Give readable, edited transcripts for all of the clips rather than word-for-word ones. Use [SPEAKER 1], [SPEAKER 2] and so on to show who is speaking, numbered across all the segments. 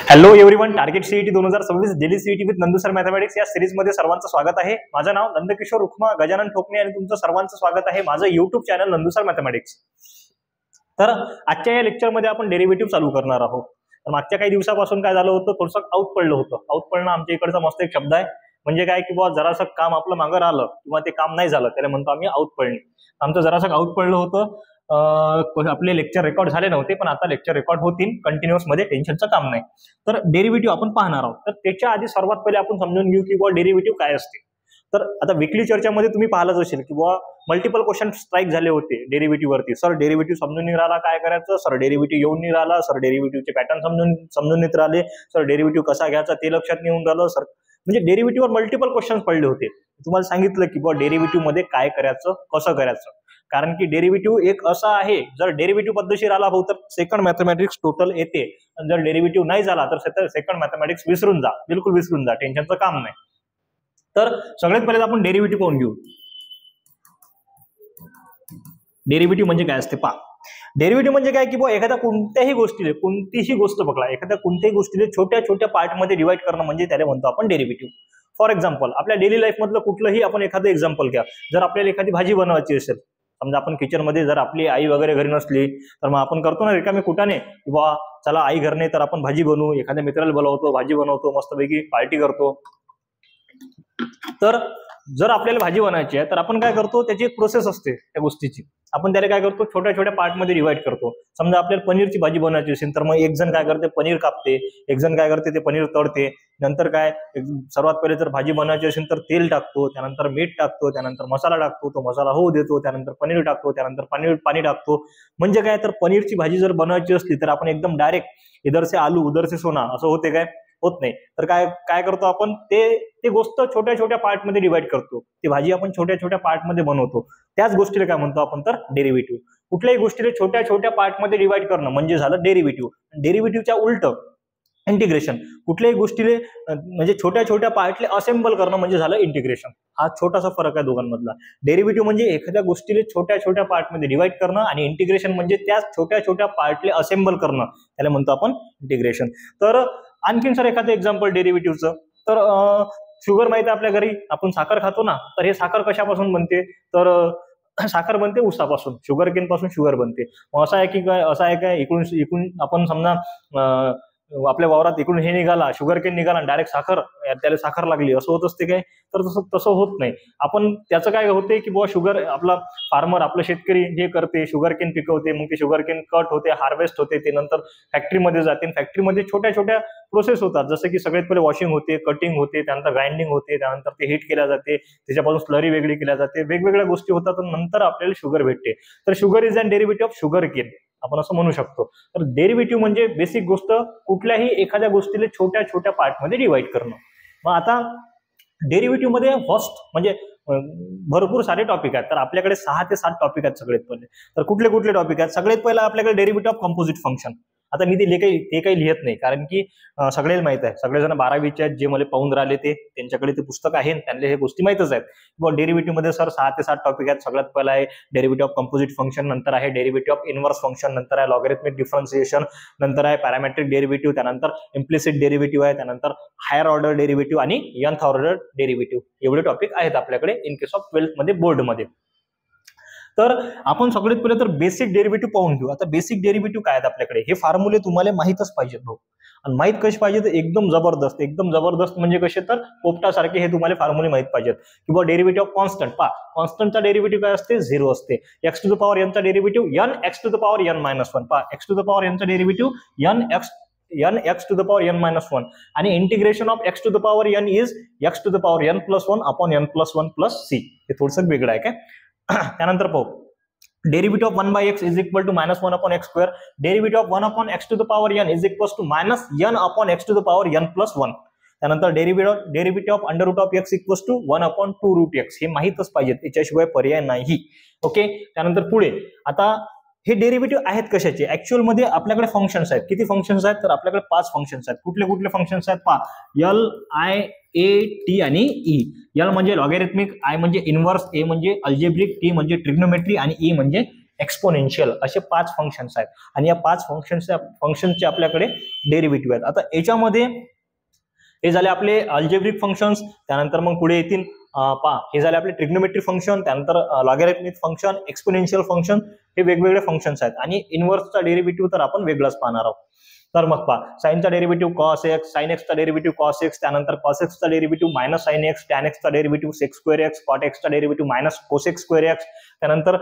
[SPEAKER 1] Hello everyone, target CET 2026 daily CET with Nandu sir mathematics या series मध्ये सर्वांचं स्वागत आहे। माझं नाव नंदकिशोर रुखमा गजानन ठोकणे आणि तुमचं सर्वांचं स्वागत आहे माझं YouTube channel Nandu sir mathematics. तर आजच्या या लेक्चर मध्ये आपण डेरिव्हेटिव्ह चालू करणार आहोत। तर मागच्या काही दिवसापासून काय झालं होतं, थोडंसं आउट पडलं होतं। आउट पडणं आमच्या इकडचा मस्त एक शब्द आहे, म्हणजे काय की बुवा जरासं काम आपलं मागं राहिलं किंवा ते काम नाही झालं त्याला म्हणतो आम्ही आउट पडणे। आमचं जरासं आउट पडलं होतं, आपले लेक्चर रेकॉर्ड झाले नव्हते, पण आता लेक्चर रेकॉर्ड होतील कंटिन्युअस मध्ये, टेन्शनचं काम नाही। तर डेरिव्हेटिव्ह आपण पाहणार आहोत। तर त्याच्या आधी सर्वात पहिले आपण समजून घेऊ की बुवा डेरिव्हेटिव्ह काय असते। तर आता वीकली चर्चामध्ये तुम्ही पाहिलंच असेल की बुवा मल्टिपल क्वेश्चन स्ट्राईक झाले होते डेरिव्हेटिव्ह वरती। सर डेरिव्हेटिव्ह समजून नाही राहिला, काय करायचं सर, डेरिव्हेटिव्ह येऊन नाही राहिला सर, डेरिव्हेटिव्हचे पॅटर्न समजून नाही राहिले सर, डेरिव्हेटिव्ह कसा घ्यायचा ते लक्षात नाही येऊन राहिलं सर। म्हणजे डेरिव्हेटिव्हवर मल्टिपल क्वेश्चन पडले होते। तुम्हाला सांगितलं की बुवा डेरिव्हेटिव्ह मध्ये काय करायचं, कसं करायचं, कारण की डेरिव्हेटिव्ह एक असा आहे, जर डेरिव्हेटिव्ह पद्धतशीर आला भाऊ तर सेकंड मॅथमॅटिक्स टोटल येते, आणि जर डेरिव्हेटिव्ह नाही झाला तर सेकंड मॅथमॅटिक्स विसरून जा, बिलकुल विसरून जा, टेन्शनचं काम नाही। तर सगळ्यात पहिले आपण डेरिव्हेटिव्ह पाहून घेऊ। डेरिव्हेटिव्ह म्हणजे काय असते पहा। डेरिव्हेटिव्ह म्हणजे काय की बुवा एखाद्या कोणत्याही गोष्ट पकडा, एखाद्या कोणत्याही गोष्टीला छोट्या छोट्या पार्ट मध्ये डिवाइड करणं म्हणजे त्याला म्हणतो आपण डेरिव्हेटिव्ह। फॉर एक्झाम्पल आपल्या डेली लाईफ मधलं कुठलंही आपण एखादं एक्झाम्पल घ्या। जर आपल्याला एखादी भाजी बनवायची असेल, समजा आपण किचन मध्ये, जर आपली आई वगैरे घरी नसली तर मग आपण करतो ना रिकामे कुटाने, किंवा चला आई घर नाही तर आपण भाजी बनवू, एखाद्या मित्राला बोलावतो, भाजी बनवतो, मस्तपैकी पार्टी करतो। तर जर आपल्याला भाजी बनवायची आहे तर आपण काय करतो, त्याची एक प्रोसेस असते त्या गोष्टीची, आपण त्याला काय करतो छोट्या छोट्या पार्ट मध्ये डिवाइड करतो। समजा आपल्याला पनीरची भाजी बनवायची असेल तर मग एक जण काय करते, पनीर कापते, एक जण काय करते ते पनीर तळते, नंतर काय सर्वात पहिले जर भाजी बनवायची असेल तर तेल टाकतो, त्यानंतर मीठ टाकतो, त्यानंतर मसाला टाकतो, तो मसाला होऊ देतो, त्यानंतर पनीर टाकतो, त्यानंतर पाणी टाकतो। म्हणजे काय, तर पनीरची भाजी जर बनवायची असली तर आपण एकदम डायरेक्ट इधर से आलू उधर से सोना असं होते काय, होत नाही। तर काय करतो आपण, ते गोष्ट छोट्या छोट्या पार्ट मध्ये डिवाइड करतो, ती भाजी आपण छोट्या छोट्या पार्ट मध्ये बनवतो, त्याच गोष्टीला काय म्हणतो आपण तर डेरिव्हेटिव्ह। कुठल्याही गोष्टीला छोट्या छोट्या पार्ट मध्ये डिवाइड करणं म्हणजे झालं डेरिव्हेटिव्ह। डेरिव्हेटिव्हच्या उलट इंटिग्रेशन, कुठल्याही गोष्टीले म्हणजे छोट्या छोट्या पार्टले असेंबल करणं म्हणजे झालं इंटिग्रेशन। हा छोटासा फरक आहे दोघांमधला। डेरिव्हेटिव्ह म्हणजे एखाद्या गोष्टीले छोट्या छोट्या पार्ट मध्ये डिवाइड करणं, आणि इंटिग्रेशन म्हणजे त्या छोट्या छोट्या पार्टले असेंबल करणं, त्याला म्हणतो आपण इंटिग्रेशन। तर आणखीन सर एखादं एक्झाम्पल डेरिव्हेटिव्हचं, तर शुगर माहिती आहे आपल्या घरी, आपण साखर खातो ना, तर हे साखर कशापासून बनते, तर साखर बनते ऊसापासून, शुगर केन पासून शुगर बनते। असं आहे की काय, असं आहे काय, इकडून आपण समजा आपल्या वावरात इकडून हे निघाला, शुगर केन निघाला, डायरेक्ट साखर, त्याला साखर लागली असं होत असते काय, तर तसं होत नाही। आपण त्याचं काय होते की बुवा शुगर, आपला फार्मर, आपला शेतकरी हे करते, शुगर केन पिकवते, मग ते शुगर केन कट होते, हार्वेस्ट होते, ते नंतर फॅक्टरीमध्ये जाते, फॅक्टरीमध्ये छोट्या छोट्या प्रोसेस होतात, जसं की सगळ्यात पहिले वॉशिंग होते, कटिंग होते, त्यानंतर ग्राइंडिंग होते, त्यानंतर ते हीट केल्या जाते, त्याच्यापासून स्लरी वेगळी केल्या जाते, वेगवेगळ्या गोष्टी होतात, नंतर आपल्याला शुगर भेटते। तर sugar is an derivative of sugar cane, आपण असं म्हणू शकतो। तर डेरिव्हेटिव्ह म्हणजे बेसिक गोष्ट, कुठल्याही एखाद्या गोष्टीला छोट्या छोट्या पार्ट मध्ये डिवाइड करणं। मग आता डेरिव्हेटिव्ह मध्ये फर्स्ट म्हणजे भरपूर सारे टॉपिक आहेत, तर आपल्याकडे 6 ते 7 टॉपिक आहेत सगळ्यात पहिले। तर कुठले कुठले टॉपिक आहेत, सगळ्यात पहिला आपल्याकडे डेरिव्हेटिव्ह ऑफ कंपोजिट फंक्शन। आता मी ते काही लिहित नाही, कारण की सगळ्याला माहित आहे, सगळेजण 12वीचे आहेत जे मला पाहून राहिले, त्यांच्याकडे ते पुस्तक आहे, त्यांना हे गोष्टी माहितच आहेत। डेरिव्हेटिव्ह मध्ये सर 6 ते 7 टॉपिक आहेत। सगळ्यात पहिला आहे डेरिव्हेटिव्ह ऑफ कंपोजिट फंक्शन, नंतर आहे डेरिव्हेटिव्ह ऑफ इनव्हर्स फंक्शन, नंतर आहे लॉगरिथमिक डिफरन्शिएशन, नंतर आहे पॅरामेट्रिक डेरिव्हेटिव्ह, त्यानंतर इम्प्लिसिट डेरिव्हेटिव्ह आहे, त्यानंतर हायर ऑर्डर डेरिव्हेटिव्ह आणि nth ऑर्डर डेरिव्हेटिव्ह। एवढे टॉपिक आहेत आपल्याकडे इन केस ऑफ 12th मध्ये, बोर्ड मध्ये। तर आपण सगळ्यात पहिले तर बेसिक डेरिव्हेटिव्ह पाहून घेऊ। आता बेसिक डेरिव्हेटिव्ह काय आहेत आपल्याकडे, हे फॉर्म्युले तुम्हाला माहितच पाहिजेत भाऊ, आणि माहित कसे पाहिजे तर एकदम जबरदस्त म्हणजे कसे, तर पोपटासारखे हे तुम्हाला फॉर्म्युले माहित पाहिजेत। किंवा डेरिव्हेटिव्ह ऑफ कॉन्स्टंट, कॉन्स्टंटचा डेरिव्हेटिव्ह काय असते, 0 असते। X to the power n चा derivative n x to the power n - 1, x to the power n चा derivative n x to the power n - 1, आणि integration of x to the power n is x to the power n + 1 upon n + 1 + c। हे थोडंसं वेगळं आहे काय। त्यानंतर पाहू derivative of 1/x is equal to -1 upon x square, derivative of 1 upon x to the power n is equal to -n upon x to the power n + 1। त्यानंतर derivative of under root of x equal to 1 upon 2 root x, हे माहितच पाहिजे, याच्याशिवाय पर्याय नाही। Okay, त्यानंतर पुढे आता हे डेरिव्हेटिव्ह आहेत कशाचे, ऍक्च्युअल मध्ये आपल्याकडे फंक्शन्स आहेत। किती फंक्शन्स आहेत, तर आपल्याकडे 5 फंक्शन्स आहेत। कुठले कुठले फंक्शन्स आहेत पहा, L, I, A, T आणि E। L म्हणजे लॉगॅरिथमिक, I म्हणजे इनव्हर्स, A म्हणजे अल्जेब्रिक, T म्हणजे ट्रिग्नोमेट्री आणि E म्हणजे एक्सपोनेन्शियल असे 5 फंक्शन्स आहेत आणि या 5 फंक्शनचे आपल्याकडे डेरिव्हेटिव्ह आहेत. आता याच्यामध्ये हे झाले आपले अल्जेब्रिक फंक्शन्स, त्यानंतर मग पुढे येतील हे झाले आपले ट्रिग्नोमेट्रिक फंक्शन, त्यानंतर लॉगॅरिथमिक फंक्शन, एक्सपोनेन्शियल फंक्शन, हे वेगवेगळे फंक्शन्स आहेत आणि इनव्हर्सचा डेरिव्हेटिव्ह तर आपण वेगळाच पाहणार आहोत. तर मग पहा साइनचा डेरिव्हेटिव्ह कॉस एक्स, साइन एक्सचा डेरिव्हेटिव्ह कॉस एक्स, त्यानंतर कॉस एक्सचा derivative minus sine x, tan एक्सचा derivative sec square x, cot एक्सचा derivative minus cosec square x, त्यानंतर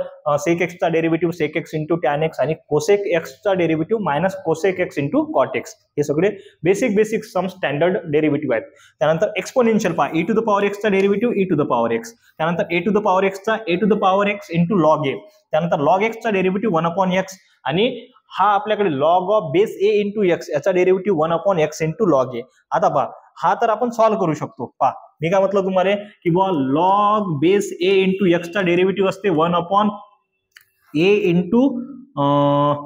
[SPEAKER 1] सेक एक्सचा derivative sec x into tan x आणि कोसेक एक्सचा derivative minus cosec x into cot x. हे सगळे basic sum standard derivative आहेत. त्यानंतर एक्सपोनेन्शियल पहा, e टू द पॉवर एक्सचा derivative e to the power x, त्यानंतर a टू द पॉवर एक्सचा a to the power x into log a, त्यानंतर log एक्सचा डेरिव्हेटिव्ह 1/x आणि हा आपल्याकडे log of base a into x याचा derivative 1/x into log a. आता पहा हा तर आपण सॉल्व्ह करू शकतो. पहा मी काय म्हटलं तुम्हाला की बुवा लॉग बेस a इंटू एक्सचा डेरिव्हेटिव्ह असते 1/a into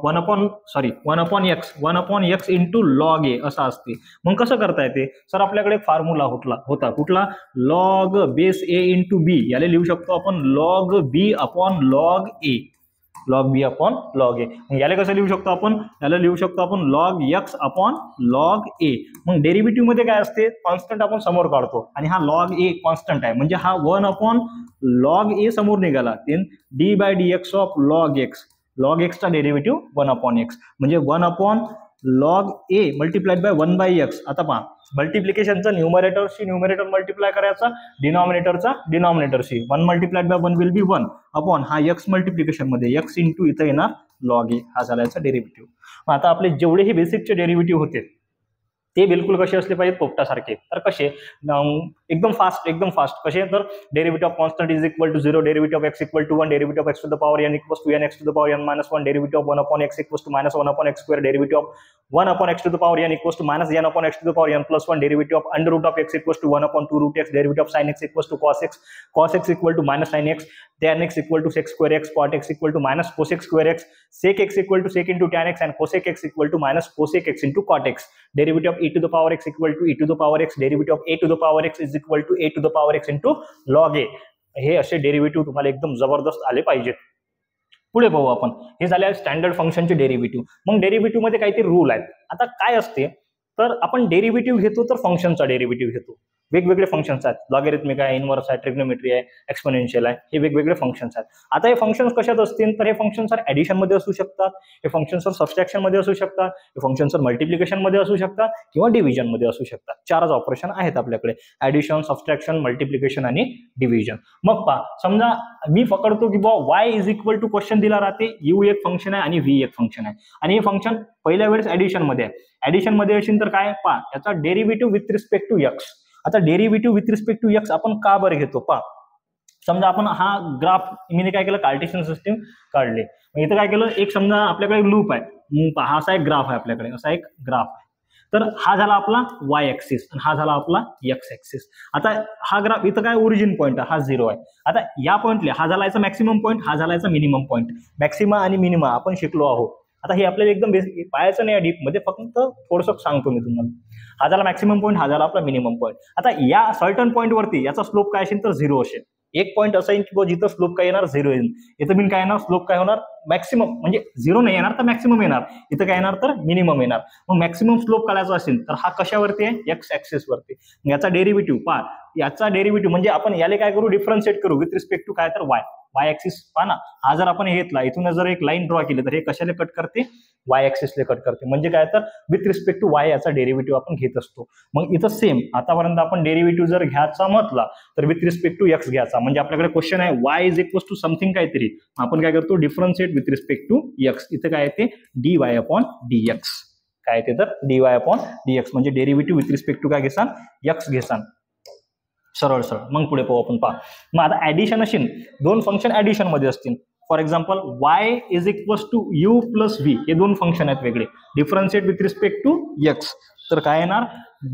[SPEAKER 1] 1/x into log ए असा असते. मग कसं करता येते सर, आपल्याकडे एक फॉर्म्युला होता कुठला, लॉग बेस a इंटू बी, याला लिहू शकतो आपण लॉग b अपॉन लॉग ए, लॉग बी अपॉन लॉग ए. मग याला कसं लिहू शकतो आपण, याला लिहू शकतो आपण लॉग एक्स अपॉन लॉग ए. मग डेरिव्हेटिव्ह मध्ये काय असते, कॉन्स्टंट आपण समोर काढतो आणि हा लॉग ए कॉन्स्टंट आहे म्हणजे हा 1 लॉग ए समोर निघाला, then d by d x of log x, log एक्सचा डेरिव्हेटिव्ह 1/x म्हणजे 1 log A multiplied by 1/x. आता पहा मल्टिप्लिकेशनचा न्यूमरेटरशी न्यूमरेटर मल्टिप्लाय करायचा, डिनॉमिनेटरचा डिनॉमिनेटरशी, 1 multiplied by 1 will be 1 upon हा एक्स मल्टिप्लिकेशन मध्ये एक्स इंटू इथं येणार लॉग ए, हा झाला याचा डेरिव्हेटिव्ह. आता आपले जेवढे हे बेसिकचे डेरिव्हेटिव्ह होते ते बिलकुल कसे असले पाहिजेत, पोपटासारखे. तर कसे, एकदम फास्ट कसे, तर derivative of constant is equal to 0, derivative of x equal to 1, derivative of x to the power n equals to n x to the power n minus 1, derivative of 1/x equals to minus 1/x square, derivative of 1/x to the power n equals to minus n/x to the power n plus 1, derivative of under root of x equals to 1/2√x, derivative of sin x equals to cos x equal to minus sin x, tan x equal to sec square x, cot x equal to minus cosec square x, sec x equal to sec into tan x and cosec x equal to minus cosec x into cot x, derivative of e to the power x equal to e to the power x, derivative of a to the power x is equal to a to the power x into log a. हे असे derivative तुम्हाला एकदम जबरदस्त आले पाहिजेत. पुढे पाहू आपण, हे झाले स्टँडर्ड फंक्शनचे डेरिव्हेटिव्ह. मग डेरिव्हेटिव्ह मध्ये काहीतरी रूल आहेत. आता काय असते, तर आपण डेरिव्हेटिव्ह घेतो तर फंक्शनचा डेरिव्हेटिव्ह घेतो. वेगवेगळे फंक्शन्स आहेत, लॉगॅरिथमिक आहे, इनव्हर्स आहे, ट्रिग्नोमेट्री आहे, एक्सपोनेन्शियल आहे, हे वेगवेगळे फंक्शन्स आहेत. आता हे फंक्शन्स कशात असतील, तर हे फंक्शन्स ऍडिशन मध्ये असू शकतात, हे फंक्शन्स सबस्ट्रॅक्शन मध्ये असू शकतात, हे फंक्शन्स मल्टिप्लिकेशन मध्ये असू शकतात किंवा डिव्हिजन मध्ये असू शकतात. 4च ऑपरेशन आहेत आपल्याकडे, ऍडिशन, सबस्ट्रॅक्शन, मल्टिप्लिकेशन आणि डिव्हिजन. मग पहा समजा मी पकडतो की y is equal to question दिला राहते, u एक फंक्शन आहे आणि v एक फंक्शन आहे आणि हे फंक्शन पहिल्या वेळेस ऍडिशन मध्ये आहे. ऍडिशन मध्ये असेल तर काय, पहा याचा derivative with respect to x. आता derivative with respect to x आपण का बरं घेतो, पहा समजा आपण हा ग्राफ मी काय केलं, कार्टेशियन सिस्टीम काढले. इथं काय केलं, एक समजा आपल्याकडे लूप आहे, हा असा एक ग्राफ आहे आपल्याकडे, असा एक ग्राफ आहे. तर हा झाला आपला y ऍक्सिस आणि हा झाला आपला x ऍक्सिस. आता हा ग्राफ इथं काय ओरिजिन पॉईंट हा 0 आहे. आता या पॉईंटला हा झाला याचा मॅक्सिमम पॉईंट, हा झाला याचा मिनिमम पॉईंट. मॅक्सिमा आणि मिनिमा आपण शिकलो आहोत. आता हे आपल्याला एकदम बेसिक पाहायचं नाही डीप मध्ये, फक्त थोडंसं सांगतो मी तुम्हाला. हा झाला मॅक्सिमम पॉईंट, हा झाला आपला मिनिमम पॉईंट. आता या सर्टन पॉईंट वरती याचा स्लोप काय असेल तर 0 असेल. एक पॉईंट असा येईल की जिथं स्लोप काय येणार 0 येईल, इथं बिन काय येणार स्लोप काय होणार मॅक्सिमम, म्हणजे 0 नाही येणार तर मॅक्सिमम येणार, इथं काय येणार तर मिनिमम येणार. मग मॅक्सिमम स्लोप काढायचा असेल तर हा कशावरती आहे, एक्स ऍक्सिस वरती. याचा डेरिव्हेटिव्ह पहा, याचा डेरिव्हेटिव्ह म्हणजे आपण याला काय करू, डिफरन्शिएट करू विथ रिस्पेक्ट टू काय तर वाय ऍक्सिस. पहा ना, हा जर आपण हे घेतला इथून जर एक लाईन ड्रॉ केली तर हे कशाला कट करते, वाय ऍक्सिसला कट करते. म्हणजे काय तर विथ रिस्पेक्ट टू वाय याचा डेरिव्हेटिव्ह आपण घेत असतो. मग इथं सेम आतापर्यंत आपण डेरिव्हेटिव्ह जर घ्यायचा म्हटला तर विथ रिस्पेक्ट टू एक्स घ्यायचा. म्हणजे आपल्याकडे क्वेश्चन आहे y is equal to something काहीतरी, आपण काय करतो differentiate with respect to x. इथं काय येते dy अपॉन dx, काय येते तर dy अपॉन dx म्हणजे डेरिव्हेटिव्ह विथ रिस्पेक्ट टू काय घेसान, एक्स घेसान. सरळ सरळ. मग पुढे पाहू आपण. पहा मग आता ऍडिशन असेल, दोन फंक्शन ऍडिशन मध्ये असतील. For example y is equal to u plus v, हे दोन फंक्शन आहेत वेगळे, differentiate with respect to x. तर काय येणार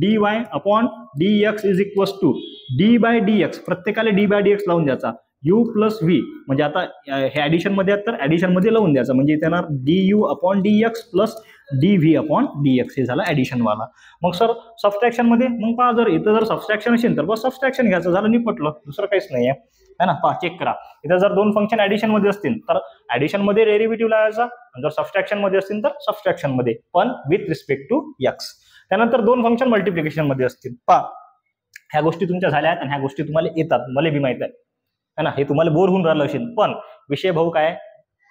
[SPEAKER 1] dy upon dx is equal to d by dx, प्रत्येकाला d बाय dx लावून द्यायचा, u प्लस v म्हणजे आता हे ऍडिशन मध्ये आहेत तर ऍडिशन मध्ये लावून द्यायचं, म्हणजे इथे येणार du upon dx plus dv upon dx, हे झालं ऍडिशन वाला. मग सर सबस्ट्रॅक्शन मध्ये, मग पहा जर इथं जर सबस्ट्रॅक्शन असेल तर बस सबस्ट्रॅक्शन घ्यायचं, झालं निपटलं, दुसरं काहीच नाहीये. है ना, पहा चेक करा. इथं जर दोन फंक्शन ऍडिशन मध्ये असतील तर ऍडिशन मध्ये डेरिव्हेटिव्ह लावायचा, जर सबस्ट्रॅक्शन मध्ये असतील तर सबस्ट्रॅक्शन मध्ये, पण विथ रिस्पेक्ट टू एक्स. त्यानंतर दोन फंक्शन मल्टिप्लिकेशन मध्ये असतील, पहा ह्या गोष्टी तुमच्या झाल्या आहेत आणि ह्या गोष्टी तुम्हाला येतात, मला बी माहित आहे ना, हे तुम्हाला बोर होऊन राहिलं असेल. पण विषय भाऊ काय,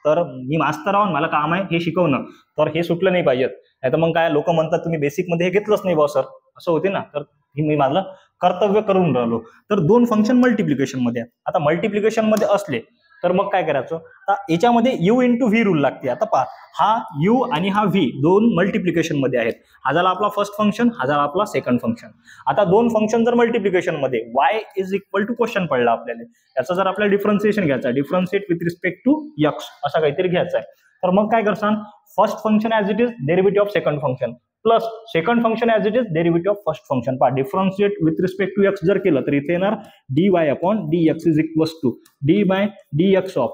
[SPEAKER 1] तर मी मास्तर आहोत, मला काम आहे हे शिकवणं, तर हे सुटलं नाही पाहिजे. नाही तर मग काय लोक म्हणतात तुम्ही बेसिक मध्ये हे घेतलंच नाही बॉ सर, असं होते ना. तर मी माझं कर्तव्य करून राहिलो. तर दोन फंक्शन मल्टिप्लिकेशन मध्ये, आता मल्टिप्लिकेशन मध्ये असले तर मग काय करायचं, आता याच्यामध्ये यू इंटू व्ही रूल लागते. आता पहा, हा यू आणि हा व्ही दोन मल्टिप्लिकेशन मध्ये आहेत. हा झाला आपला फर्स्ट फंक्शन, हा झाला आपला सेकंड फंक्शन. आता दोन फंक्शन जर मल्टिप्लिकेशन मध्ये y is equal to question पडला आपल्याला, याचा जर आपल्याला डिफरन्सिएशन घ्यायचा आहे, differentiate with respect to x असा काहीतरी घ्यायचा आहे, तर मग काय करसान, first function as it is derivative of second function plus second function as it is derivative of first function. पहा differentiate with respect to x जर केलं तर इथे येणार dy upon dx is equal to d by dx of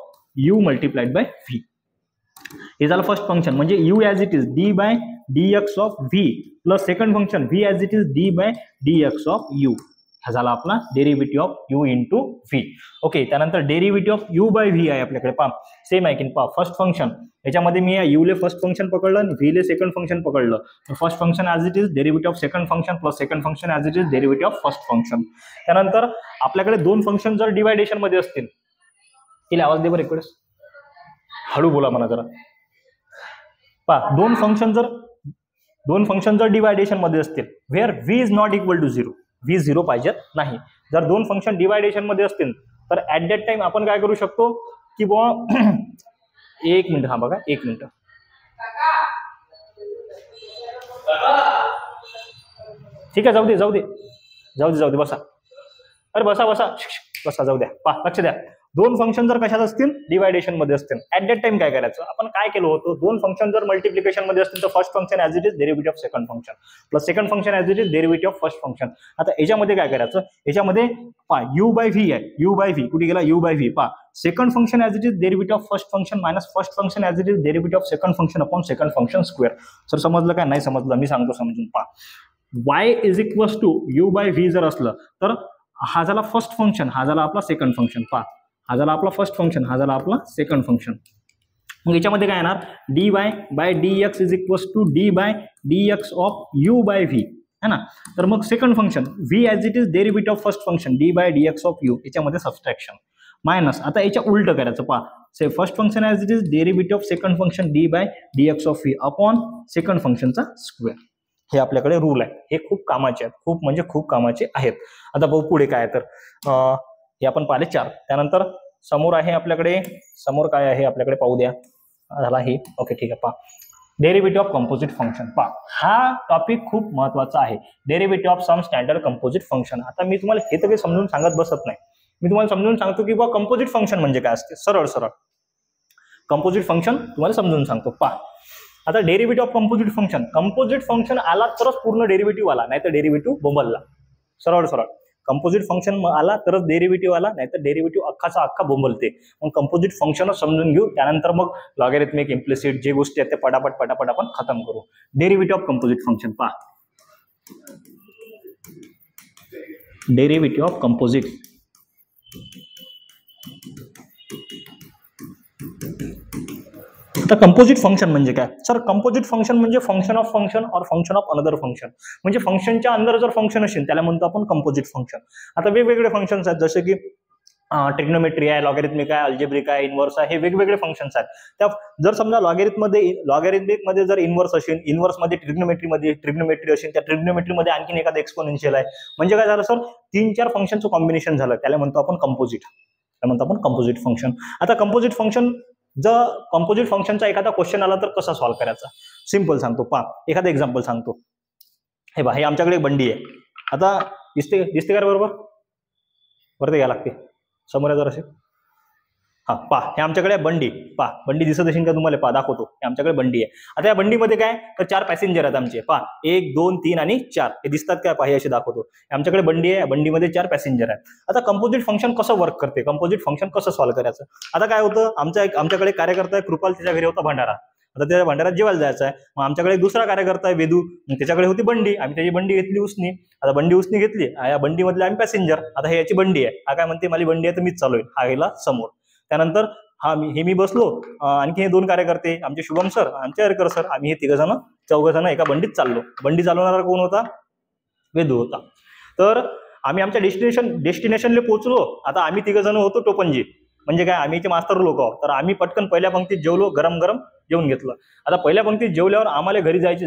[SPEAKER 1] u multiplied by v. हे झालं first function, म्हणजे u as it is d by dx of v plus second function v as it is d by dx of u. हा झाला आपला derivative of u into v. Okay, त्यानंतर derivative of u by v आहे आपल्याकडे. पहा same आहे की पहा, फर्स्ट फंक्शन याच्यामध्ये मी u ले फर्स्ट फंक्शन पकडलं आणि v ले सेकंड फंक्शन पकडलं, तर first function as it is derivative of second function plus second function as it is derivative of first function. त्यानंतर आपल्याकडे दोन फंक्शन जर डिवायडेशन मध्ये असतील, तिला आवाज दे बरं एक वेळेस, हळू बोला म्हणा जरा. पहा दोन फंक्शन जर डिवायडेशन मध्ये असतील where v is not equal to 0, v 0 पाहिजे नाही. जर दोन फंक्शन डिवायडेशन मध्ये असतील तर ऍट दॅट टाइम आपण काय करू शकतो की बुवा एक मिनिट, हा बघा एक मिनिट, ठीक आहे, जाऊ दे बसा, अरे बसा जाऊ द्या. पहा लक्ष द्या, दोन फंक्शन जर कशात असतील डिवायडेशन मध्ये असतील, ऍट दॅट टाइम काय करायचं, आपण काय केलं होतं, दोन फंक्शन जर मल्टिप्लिकेशन मध्ये असतील तर first function as it is derivative of second function plus second function as it is derivative of first function. आता याच्यामध्ये काय करायचं, याच्यामध्ये पहा u बाय व्ही आहे, u बाय व्ही कुठे गेला, u बाय व्ही. पहा second function as it is derivative of first function minus first function as it is derivative of second function upon second function square. Sir समजलं काय, नाही समजलं, मी सांगतो समजून. पहा y is equal to u by v जर असलं तर हा झाला फर्स्ट फंक्शन, हा झाला आपला सेकंड फंक्शन. पहा हा झाला आपला फर्स्ट फंक्शन, हा झाला आपला सेकंड फंक्शन. मग याच्यामध्ये काय येणार, dy by dx is equal to d by dx of u by v है ना. तर मग second function v as it is derivative of first function d by dx of u, याच्यामध्ये सबस्ट्रॅक्शन मायनस. आता याच्या उलट करायचं, पहा say first function as it is derivative of second function d by dx of v upon second फंक्शनचा square. हे आपल्याकडे rule आहे, हे खूप कामाचे आहेत, खूप म्हणजे खूप कामाचे आहेत. आता भाऊ पुढे काय तर हे आपण पाहिले 4. त्यानंतर समोर आहे आपल्याकडे, समोर काय आहे आपल्याकडे पाहू द्या, झाला हे. ओके ठीक आहे. पहा डेरिव्हेटिव्ह ऑफ कंपोजिट फंक्शन. पहा हा टॉपिक खूप महत्वाचा आहे, derivative of some standard composite function. आता मी तुम्हाला हे तर काही समजून सांगत बसत नाही, मी तुम्हाला समजून सांगतो की बा कंपोजिट फंक्शन म्हणजे काय असते, सरळ कंपोजिट फंक्शन तुम्हाला समजून सांगतो. पहा आता डेरिव्हेटिव्ह ऑफ कंपोजिट फंक्शन आला तरच पूर्ण डेरिव्हेटिव्ह आला, नाही तर डेरिव्हेटिव्ह बोंबलला. सरळ कंपोजिट फंक्शन आला तरच डेरिव्हेटिव्ह आला, नाही तर डेरिव्हेटिव्ह अख्खाचा अख्खा बोंबलते. मग कंपोजिट फंक्शनच समजून घेऊ, त्यानंतर मग लॉगॅरिथमिक, इम्प्लिसिट जे गोष्टी आहेत ते पटापट आपण खतम करू. Derivative of composite function. पहा डेरिव्हेटिव्ह ऑफ कंपोजिट, आता कंपोजिट फंक्शन म्हणजे काय सर, कंपोजिट फंक्शन म्हणजे फंक्शन ऑफ फंक्शन और फंक्शन ऑफ अनदर फंक्शन. म्हणजे फंक्शनच्या अंदर जर फंक्शन असेल त्याला म्हणतो आपण कंपोजिट फंक्शन. आता वेगवेगळे फंक्शन्स आहेत, जसे की ट्रिग्नोमेट्री आहे, लॉगॅरिथमिक आहे, अल्जेब्रिक आहे, इन्व्हर्स आहे, हे वेगवेगळे फंक्शन्स आहेत. त्या जर समजा लॉगॅरिथमिक मध्ये जर इन्व्हर्स असेल, इन्व्हर्स मध्ये ट्रिग्नोमेट्री असेल, त्या ट्रिग्नोमेट्री मध्ये आणखीन एखादा एक्सपोनेन्शियल आहे, म्हणजे काय झालं सर, 3-4 फंक्शनचं कॉम्बिनेशन झालं, त्याला म्हणतो आपण कंपोजिट. त्याला म्हणतो आपण कंपोजिट फंक्शन. आता कंपोजिट फंक्शन, जर कंपोजिट फंक्शनचा एखादा क्वेश्चन आला तर कसा सॉल्व्ह करायचा, सिंपल सांगतो. पहा एखादा एक्झाम्पल सांगतो. हे पहा, हे आमच्याकडे बंडी आहे. आता दिसते का बरोबर, वरती घ्या लागते, समोर जर असेल. हा पहा, हे आमच्याकडे बंडी. पहा बंडी दिसत असेल का तुम्हाला, पहा दाखवतो, हे आमच्याकडे बंडी आहे. आता या बंडीमध्ये काय तर 4 पॅसेंजर आहेत आमचे. पहा 1, 2, 3 आणि 4 हे दिसतात काय, पहा हे असे दाखवतो. आमच्याकडे बंडी आहे, बंडीमध्ये 4 पॅसेंजर आहेत. आता कंपोजिट फंक्शन कसं वर्क करते, कंपोजिट फंक्शन कसं सॉल्व्ह करायचं. आता काय होतं, आमच्याकडे कार्यकर्ता आहे कृपाल, त्याच्या घरी होता भंडारा. आता त्या भंडाऱ्यात जेवायला जायचं आहे. मग आमच्याकडे दुसरा कार्यकर्ता आहे वेदू, मग त्याच्याकडे होती बंडी, आम्ही त्याची बंडी घेतली उसनी. आता बंडी उसनी घेतली, या बंडीमधले आम्ही पॅसेंजर. आता हे याची बंडी आहे, हा काय म्हणते माझी बंडी आहे तर मीच चालू आहे, हा गेला समोर. त्यानंतर मी बसलो, आणखी हे 2 कार्यकर्ते आमचे शुभम सर आमचे हरकर सर, आम्ही हे 3 जण एका बंडीत चाललो. बंडी चालवणारा कोण होता? वेदू होता. तर आम्ही आमच्या डेस्टिनेशनला पोहोचलो. आता आम्ही 3 जण होतो टोपणजी, म्हणजे काय आम्ही मास्तर लोक आहोत. तर आम्ही पटकन पहिल्या पंक्तीत जेवलो, गरम गरम जेवून घेतलं. आता पहिल्या पंक्तीत जेवल्यावर आम्हाला घरी जायची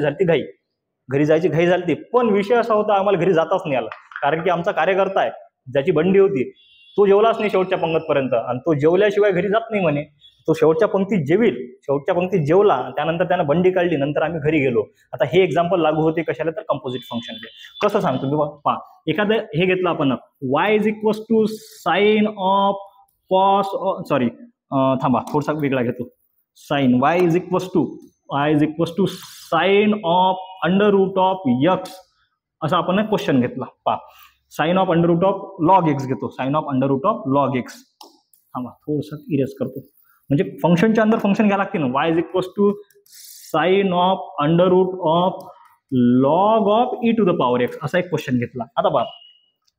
[SPEAKER 1] घाई झाली. पण विषय असा होता आम्हाला घरी जाताच नाही आला, कारण की आमचा कार्यकर्ता आहे ज्याची बंडी होती तो जेवलाच नाही शेवटच्या पंक्तीपर्यंत, आणि तो जेवल्याशिवाय घरी जात नाही म्हणे. तो शेवटच्या पंक्तीत जेवला, त्यानंतर त्यानं बंडी काढली, नंतर आम्ही घरी गेलो. आता हे एक्झाम्पल लागू होते कशाला तर कंपोजिट फंक्शनले. कसं सांगतो मी पहा. एखादं हे घेतलं आपण y = sine of cos, sorry थांबा थोडासा वेगळा घेतो. Sine y = sine of √x असा आपण एक क्वेश्चन घेतला. पहा साइन ऑफ √log x घेतो, साइन ऑफ √log x. थांबा थोडंसं इरेज करतो, म्हणजे फंक्शनच्या अंदर फंक्शन घ्यायला लागते ना. y = sine of √log e⁻x असा एक क्वेश्चन घेतला. आता पहा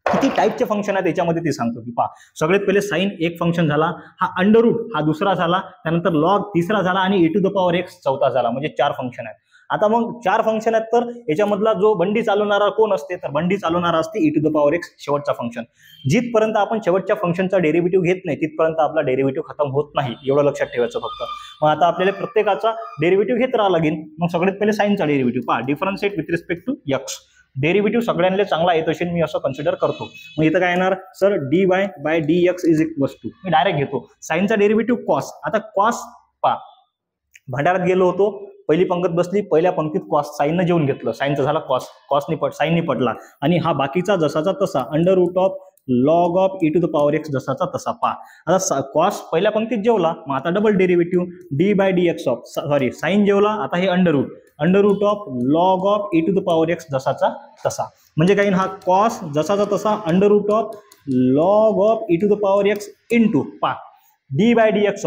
[SPEAKER 1] किती टाईपचे फंक्शन आहे त्याच्यामध्ये ते सांगतो की पहा. सगळ्यात पहिले साइन एक फंक्शन झाला, हा अंडर रूट हा दुसरा झाला, त्यानंतर लॉग तिसरा झाला आणि e⁻x चौथा झाला, म्हणजे 4 फंक्शन आहेत. आता मग 4 फंक्शन आहेत, तर याच्यामधला जो बंडी चालवणारा कोण असते, तर बंडी चालवणारा असते e⁻x शेवटचा फंक्शन. जिथपर्यंत आपण शेवटच्या फंक्शनचा डेरिव्हेटिव्ह घेत नाही तिथपर्यंत आपला डेरिव्हेटिव्ह खतम होत नाही, एवढं लक्षात ठेवायचं फक्त. मग आता आपल्याला प्रत्येकाचा डेरिव्हेटिव्ह घेत राहावं लागेल. मग सगळ्यात पहिले साइनचा डेरिव्हेटिव्ह पहा, differentiate with respect to x. Derivative सगळ्यांना चांगला येत असेल मी असं कन्सिडर करतो. मग इथं काय येणार सर, dy/dx = मी डायरेक्ट घेतो साइनचा डेरिव्हेटिव्ह कॉस. आता कॉस पहा, भंडारात गेलो होतो, पहिली पंक्तीत बसली, पहिल्या पंक्तीत कॉस साइननं जेवून घेतलं, साइनचा झाला साइननी पडला, आणि हा बाकीचा जसाचा तसा √log e⁻x जसाचा तसा. पहा आता कॉस पहिल्या पंक्तीत जेवला, मग आता डबल डेरिव्हेटिव्ह dy/dx साइन जेवला, आता हे √log e⁻x जसाचा तसा, म्हणजे काही हा कॉस जसाचा तसा √log e⁻x इंटू पहा dy/dx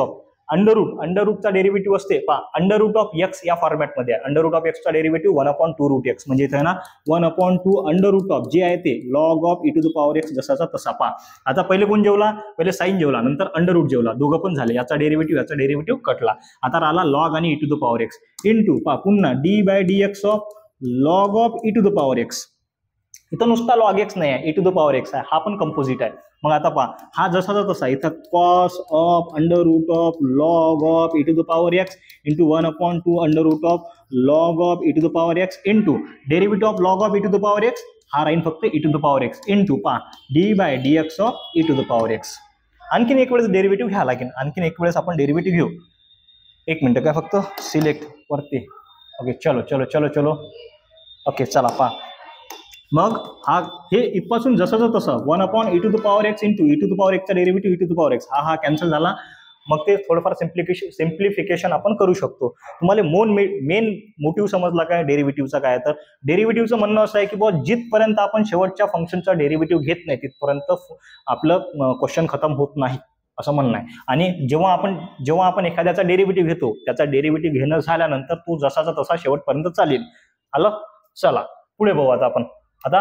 [SPEAKER 1] अंडररूटचा डेरिव्हेटिव्ह असते पहा √x या फॉर्मॅटमध्ये आहे. √x चा डेरिव्हेटिव्ह 1/2√x, म्हणजे इथे ना 1/2 जे आहे ते log e⁻x जसाचा तसा. पहा आता पहिले कोण जेवला, पहिले साइन जेवला, नंतर अंडररूट जेवला, दोघं पण झाले, याचा डेरिव्हेटिव्ह कटला. आता राहिला लॉग आणि e⁻x इंटू पहा पुन्हा dy/dx log e⁻x. इथं नुसता log x नाही आहे, e⁻x आहे, हा पण कंपोजिट आहे. मग आता पहा हा जसाचा तसा इथं cos of √log e⁻x into 1/2 √log e⁻x into derivative of log e⁻x हा राहील फक्त e⁻x इंटू पहा dy/dx e⁻x. आणखीन एक वेळेस डेरिव्हेटिव्ह घ्यायला लागेल, आणखीन एक वेळेस आपण डेरिव्हेटिव्ह घेऊ. एक मिनिट काय फक्त सिलेक्ट वरती. ओके चलो ओके चला पहा. मग हा हे इथपासून जसंच तसं 1/e⁻x इंटू e⁻x चा डेरिव्हेटिव्ह e⁻x हा कॅन्सल झाला. मग ते थोडंफार सिम्प्लिफिकेशन आपण करू शकतो. तुम्हाला मेन मोटिव्ह समजला काय डेरिव्हेटिव्हचा काय, तर डेरिव्हेटिव्हचं म्हणणं असं आहे की बुवा जिथपर्यंत आपण शेवटच्या फंक्शनचा डेरिव्हेटिव्ह घेत नाही तिथपर्यंत आपलं क्वेश्चन खतम होत नाही असं म्हणणं आहे. आणि जेव्हा आपण एखाद्याचा डेरिव्हेटिव्ह घेतो त्याचा डेरिव्हेटिव्ह घेणं झाल्यानंतर तो जसाचा तसा शेवटपर्यंत चालेल. आलं, चला पुढे बघू आता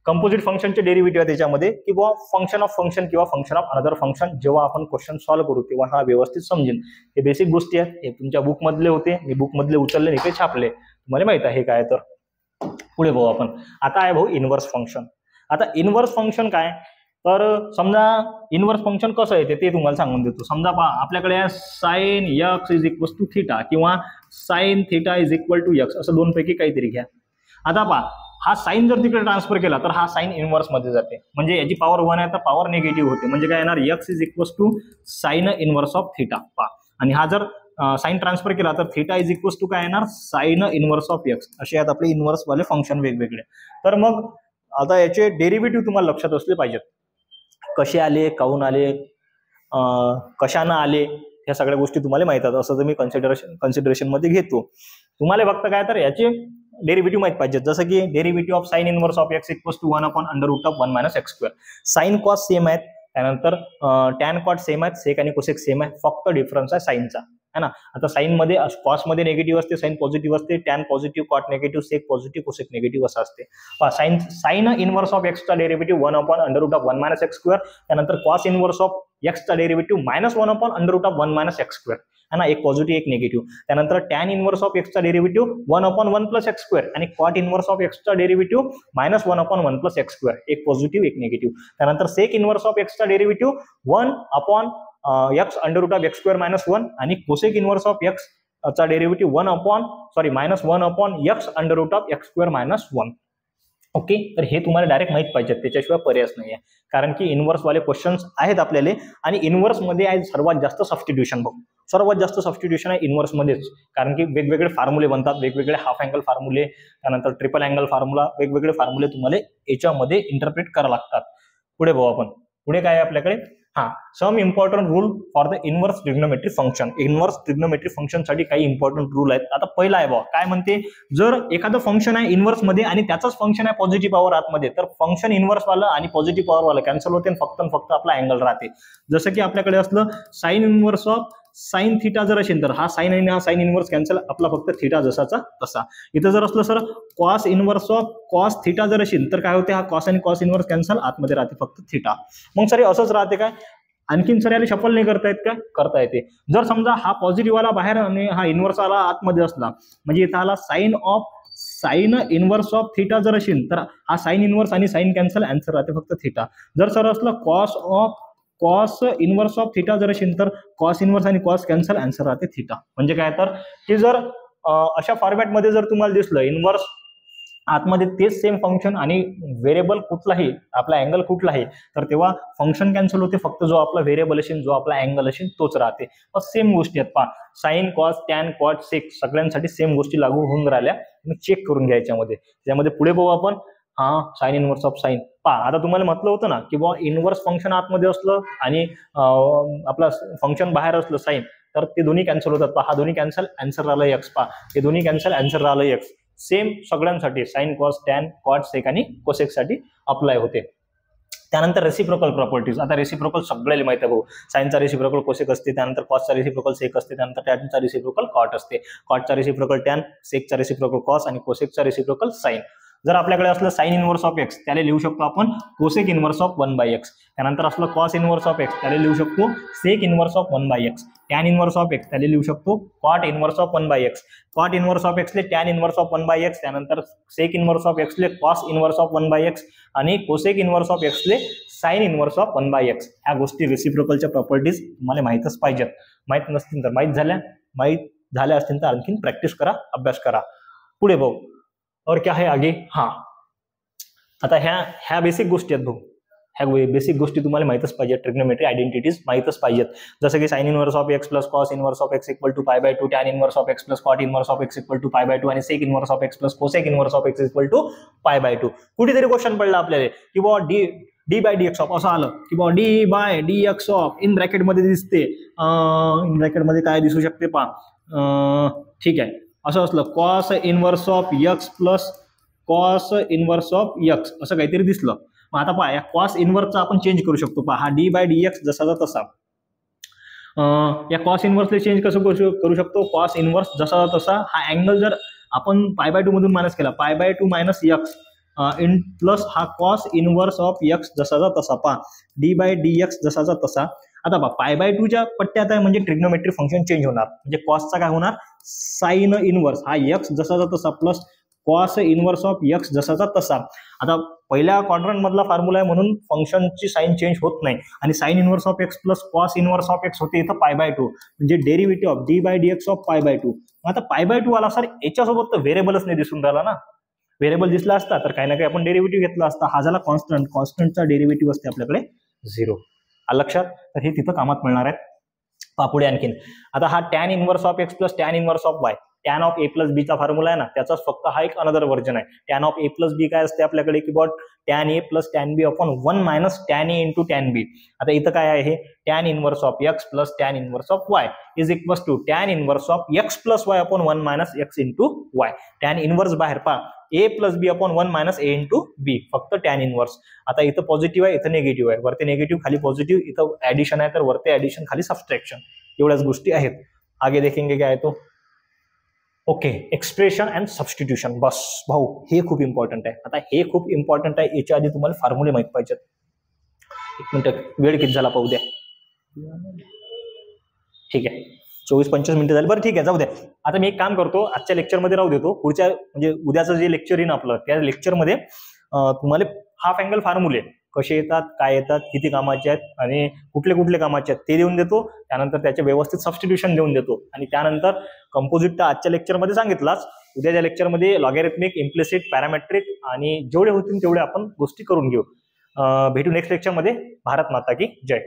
[SPEAKER 1] कंपोजिट फंक्शनचे डेरिव्हेटिव्ह आहे त्याच्यामध्ये की बुवा फंक्शन ऑफ फंक्शन किंवा फंक्शन ऑफ अनदर फंक्शन. जेव्हा आपण क्वेश्चन सॉल्व्ह करू तेव्हा हा व्यवस्थित समजेल. हे बेसिक गोष्टी आहेत, हे तुमच्या बुक मधले होते, मी बुक मधले उचलले इकडे छापले, तुम्हाला माहित आहे हे काय. तर पुढे बघू आपण. आता आहे भाऊ इनव्हर्स फंक्शन. आता इनव्हर्स फंक्शन काय, तर समजा इनव्हर्स फंक्शन कसं येते ते तुम्हाला सांगून देतो. समजा पहा आपल्याकडे साइन x = θ किंवा साइन θ = x असं दोन पैकी काहीतरी घ्या. आता पहा हा साइन जर तिकडे ट्रान्सफर केला तर हा साइन इनव्हर्स मध्ये जाते, म्हणजे याची पॉवर 1 आहे तर पॉवर निगेटिव्ह होते, म्हणजे काय येणार x = साइन इनव्हर्स ऑफ θ. पहा आणि हा जर साइन ट्रान्सफर केला तर θ = काय येणार साइन इनव्हर्स ऑफ x. असे आहेत आपले इनव्हर्स वाले फंक्शन वेगवेगळे. तर मग आता याचे डेरिव्हेटिव्ह तुम्हाला लक्षात असले पाहिजेत, कसे आले, काहून आले, कशानं आले, ह्या सगळ्या गोष्टी तुम्हाला माहित आहेत. असं तर मी कन्सिडरेशन मध्ये घेतो. तुम्हाला फक्त काय तर याचे डेरिव्हेटिव्ह माहित पाहिजे, जसं की derivative of sine inverse of x = 1/√1 - x². Sine cos same आहेत, त्यानंतर टॅन कॉट सेम आहेत, सेक आणि कोसेक सेम आहे, फक्त डिफरन्स आहे साइनचा. है ना. आता साईन मध्ये कॉस मध्ये निगेटिव्ह असते, साईन पॉझिटिव्ह असते, टॅन पॉझिटिव्ह, कॉट निगेटिव्ह, सेक पॉझिटिव्ह, कोसेक निगेटिव्ह असं असते. साईन इनव्हर्स ऑफ एक्सचा डेरिव्हेटिव्ह 1/√1 - x², त्यानंतर कॉस इनव्हर्स ऑफ एक्सचा डेरिव्हेटिव्ह -1/√1 - x², है ना, एक पॉझिटिव्ह एक निगेटिव्ह. त्यानंतर टॅन इनव्हर्स ऑफ एक्सचा डेरिव्हेटिव्ह 1/1 + x² आणि कॉट इनव्हर्स ऑफ एक्सचा डेरिव्हेटिव्ह -1/1 + x², एक पॉझिटिव्ह एक निगेटिव्ह. त्यानंतर सेक इनव्हर्स ऑफ एक्सचा डेरिव्हेटिव्ह 1/x√x² - 1 आणि कोसेक इनव्हर्स ऑफ एक्स चा डेरिव्हेटिव्ह -1/x√x² - 1. ओके, तर हे तुम्हाला डायरेक्ट माहित पाहिजे, त्याच्याशिवाय पर्यायच नाही आहे. कारण की इनव्हर्स वाले क्वेश्चन्स आहेत आपल्याला आणि इनव्हर्स मध्ये आहे सर्वात जास्त सबस्टिट्यूशन. बघ, सर्वात जास्त सबस्टिट्यूशन आहे इनव्हर्स मध्येच, कारण की वेगवेगळे फॉर्म्युले बनतात, वेगवेगळे हाफ अँगल फॉर्म्युले, त्यानंतर ट्रिपल अँगल फॉर्म्युला, वेगवेगळे फॉर्म्युले तुम्हाला याच्यामध्ये इंटरप्रेट करावं लागतात. पुढे बघू आपण, पुढे काय आहे आपल्याकडे. Some important rule for the inverse trigonometric function. Inverse trigonometric function साठी काही इम्पॉर्टंट रूल आहेत. आता पहिला आहे बघा, काय म्हणते, जर एखादं फंक्शन आहे इनव्हर्स मध्ये आणि त्याचाच फंक्शन आहे पॉझिटिव्ह पॉवर आतमध्ये, तर फंक्शन इनव्हर्स वाला आणि पॉझिटिव्ह पॉवर वाला कॅन्सल होते आणि फक्त आपला अँगल राहते. जसं की आपल्याकडे असलं sine inverse of sine theta जर असेल तर हा साइन आणि हा साइन इनव्हर्स कॅन्सल, आपला फक्त थिटा जसाचा तसा. इथं जर असलं sir cos inverse of cos theta जर असेल तर काय होते, हा कॉस आणि कॉस इनव्हर्स कॅन्सल, आतमध्ये राहते फक्त थिटा. मग सर असंच राहते काय, आणखीन सर याला शफल नाही करता येत का, करता येते. जर समजा हा पॉझिटिव्ह वाला बाहेर आणि हा इनव्हर्स वाला आतमध्ये असला, म्हणजे इथं आला साइन इनव्हर्स ऑफ थिटा जर असेल तर हा साइन इनव्हर्स आणि साइन कॅन्सल, आन्सर राहते फक्त थिटा. जर सर असलं कॉस इनव्हर्स ऑफ थिटा जर असेल तर कॉस इनव्हर्स आणि कॉस कॅन्सल, आन्सर राहते थिटा. म्हणजे काय तर की जर अशा फॉर्मॅटमध्ये जर तुम्हाला दिसलं इनव्हर्स आतमध्ये तेच सेम फंक्शन आणि व्हेरिएबल कुठलाही, आपला अँगल कुठलाही, तर तेव्हा फंक्शन कॅन्सल होते, फक्त जो आपला व्हेरिएबल असेल, जो आपला अँगल असेल तोच राहते. सेम गोष्टी आहेत. Sine cos tan cot sec सगळ्यांसाठी सेम गोष्टी लागू होऊन राहिल्या, तुम्ही चेक करून घ्या याच्यामध्ये. त्यामध्ये पुढे बघू आपण. Sine inverse of sine. आता तुम्हाला म्हटलं होतं ना की बुवा इनव्हर्स फंक्शन आतमध्ये असलं आणि आपलं फंक्शन बाहेर असलं साइन, तर ते दोन्ही कॅन्सल होतात. हा दोन्ही कॅन्सल, आन्सर राहिलं एक्स. हे दोन्ही कॅन्सल, आन्सर राहिलं एक्स. सेम सगळ्यांसाठी sine cos tan cot sec आणि कोसेक साठी अप्लाय होते. त्यानंतर रेसिप्रोकल प्रॉपर्टीज. आता रेसिप्रोकल सगळ्याला माहिती आहे भाऊ, साइनचा रेसिप्रोकल कोसेक असते, त्यानंतर कॉसचा रेसिप्रोकल सेक असते, त्यानंतर टॅनचा रेसिप्रोकल कॉट असते, कॉटचा रेसिप्रोकल टॅन, सेकचा रेसिप्रोकल कॉस आणि कोसेकचा रेसिप्रोकल साइन. जर आपल्याकडे असलं साइन इनव्हर्स ऑफ एक्स, त्याला लिहू शकतो आपण कोसेक इनव्हर्स ऑफ 1/x. त्यानंतर असलं कॉस इनव्हर्स ऑफ एक्स, त्याला लिहू शकतो sec inverse of 1/x. Tan inverse of x, त्याला लिहू शकतो cot inverse of 1/x. Cot inverse of एक्सले टॅन इनव्हर्स ऑफ 1/x, त्यानंतर सेक इनव्हर्स ऑफ एक्सले कॉस इनव्हर्स ऑफ 1/x आणि कोसेक इनव्हर्स ऑफ एक्सले साइन इनव्हर्स ऑफ 1/x. ह्या गोष्टी रेसिप्रोकलच्या प्रॉपर्टीज तुम्हाला माहितच पाहिजेत. माहित नसतील तर माहित झाल्या असतील तर आणखीन प्रॅक्टिस करा, अभ्यास करा. पुढे भाऊ, और क्या है आगे. आता ह्या बेसिक गोष्टी आहेत भाऊ, ह्या बेसिक गोष्टी तुम्हाला माहितच पाहिजे. ट्रिग्नोमेट्री आयडेंटिटीज माहितच पाहिजेत. जसं की sine inverse of x plus cos inverse of x equal to π/2, tan inverse of x plus cot inverse of x equal to π/2 आणि sec inverse of x plus cosec inverse of x equal to π/2. कुठेतरी question पडला आपल्याला की बुवा d/dx of असं आलं की बुवा d/dx ऑफ इन ब्रॅकेट मध्ये दिसते, इन ब्रॅकेट मध्ये काय दिसू शकते ठीक आहे, असं असलं cos inverse of x plus cos inverse of x असं काहीतरी दिसलं. मग आता या कॉस इनव्हर्सचा आपण चेंज करू शकतो. हा d/dx जसाचा तसा, या कॉस इनव्हर्सला चेंज कसं करू शकतो, कॉस इनव्हर्स जसाचा तसा. हा अँगल जर आपण π/2 मधून मायनस केला, π/2 - x इन प्लस हा कॉस इनव्हर्स ऑफ एक्स जसाचा तसा. d/dx जसाचा तसा. आता π/2च्या पट्ट्यात आहे म्हणजे ट्रिग्नोमेट्रिक फंक्शन चेंज होणार, म्हणजे कॉसचा काय होणार, साइन इनव्हर्स हा एक्स जसाचा तसा plus cos inverse of x जसाचा तसा. आता पहिल्या क्वाड्रंट मधला फॉर्म्युला आहे म्हणून फंक्शनची साइन चेंज होत नाही आणि sine inverse of x plus cos inverse of x होते इथं π/2, म्हणजे डेरिव्हेटिव्ह ऑफ d/dx ऑफ π/2. आता π/2 आला सर, याच्यासोबत तर व्हेरिएबलच नाही दिसून राहिला ना. व्हेरिएबल दिसला असता तर काही ना काही आपण डेरिव्हेटिव्ह घेतला असता. हा झाला कॉन्स्टंट, कॉन्स्टंटचा डेरिव्हेटिव्ह असते आपल्याकडे 0. लक्षात, तर हे तिथं कामात मिळणार आहे. पुढे आणखीन आता हा tan inverse of x plus tan inverse of y, tan of A plus B चा फॉर्म्युला आहे ना, त्याचाच फक्त हा एक अनदर व्हर्जन आहे. Tan of A plus B काय असते आपल्याकडे की बॉट tan A plus tan B upon 1 minus tan A into tan B. आता इथं काय आहे, tan inverse of x plus tan inverse of y is equals to tan inverse of x plus y upon 1 minus x into y. Tan inverse बाहेर A plus B upon 1 minus A into B, फक्त tan inverse. आता इथं positive आहे, इथं negative आहे, वरती negative खाली positive, इथं ऍडिशन आहे तर वरती ऍडिशन खाली सबस्ट्रॅक्शन, एवढ्याच गोष्टी आहेत. आगे देखेंगे क्या है तो ओके, एक्सप्रेशन अँड सबस्टिट्यूशन. बस भाऊ, हे खूप इम्पॉर्टंट आहे. आता हे खूप इम्पॉर्टंट आहे, याच्या आधी तुम्हाला फॉर्म्युले माहित पाहिजेत. एक मिनिट, वेळ किती झाला पाहू द्या. ठीक आहे, 24-25 मिनिटं झाली. बरं ठीक आहे, जाऊ द्या. आता मी एक काम करतो, आजच्या लेक्चरमध्ये राहू देतो. पुढच्या म्हणजे उद्याचं जे लेक्चर येईन आपलं, त्या लेक्चरमध्ये तुम्हाला हाफ अँगल फॉर्म्युले कसे येतात, काय येतात, किती कामाचे आहेत आणि कुठले कुठले कामाचे आहेत ते देऊन देतो. त्यानंतर त्याचे व्यवस्थित सबस्टिट्यूशन देऊन देतो आणि त्यानंतर कंपोजिट तर आजच्या लेक्चरमध्ये सांगितलाच. उद्याच्या लेक्चरमध्ये लॉगॅरिथमिक, इम्प्लिसिट, पॅरामेट्रिक आणि जेवढे होतील तेवढे आपण गोष्टी करून घेऊ. भेटू नेक्स्ट लेक्चरमध्ये. भारत माता की जय.